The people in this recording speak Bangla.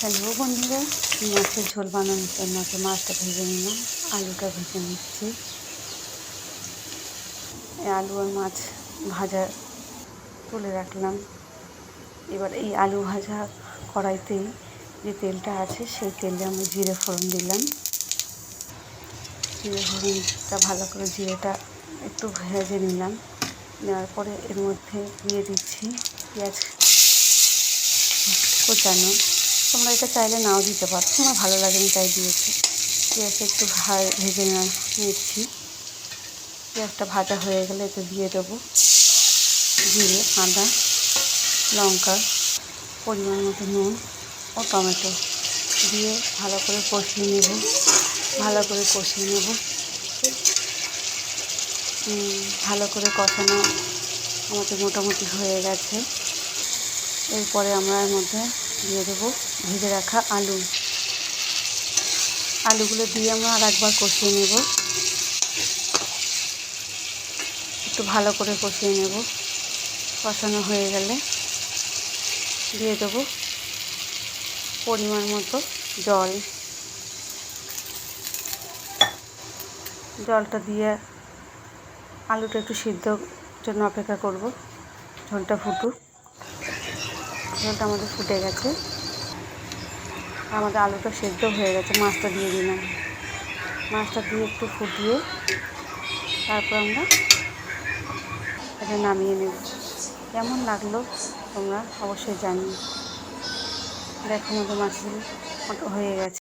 হ্যালো বন্ধুরা, মাছের ঝোল বানানোর জন্য মাছটা ভেজে নিলাম, আলুটা ভেজে নিচ্ছি। আলু আর মাছ ভাজা তুলে রাখলাম। এবার এই আলু ভাজা কড়াইতেই যে তেলটা আছে সেই তেলে আমি জিরে ফোড়ন দিলাম। জিরে ফোড়নটা ভালো করে জিরেটা একটু ভেজে নিলাম। নেওয়ার পরে এর মধ্যে দিয়ে দিচ্ছি পেঁয়াজ কোচানো। তোমরা এটা চাইলে নাও দিতে পারো, আমার ভালো লাগেনি তাই দিয়েছি। পেঁয়াজটা একটু ভেজে নিচ্ছি। পেঁয়াজটা ভাজা হয়ে গেলে এতে দিয়ে দেবো জিরে, আদা, লঙ্কা, পরিমাণ মতো নুন ও টমেটো দিয়ে ভালো করে কষিয়ে নেব। ভালো করে কষানো আমাদের মোটামুটি হয়ে গেছে। এরপরে আমরা এর মধ্যে দিয়ে দেবো ভেজে রাখা আলুগুলো দিয়ে আমরা আর একবার কষিয়ে নেব। একটু ভালো করে কষিয়ে নেব। কষানো হয়ে গেলে দিয়ে দেবো পরিমাণ মতো জল। জলটা দিয়ে আলুটা একটু সিদ্ধর জন্য অপেক্ষা করব। ঝোলটা ফুটুক। ঝোলটা আমাদের ফুটে গেছে, আমাদের আলুটা সেদ্ধ হয়ে গেছে। মাছটা দিয়ে দিলাম। মাছটা দিয়ে একটু ফুটিয়ে তারপর আমরা এটা নামিয়ে নেব। কেমন লাগলো তোমরা অবশ্যই জানিও। দেখো আমাদের মাছগুলো হয়ে গেছে।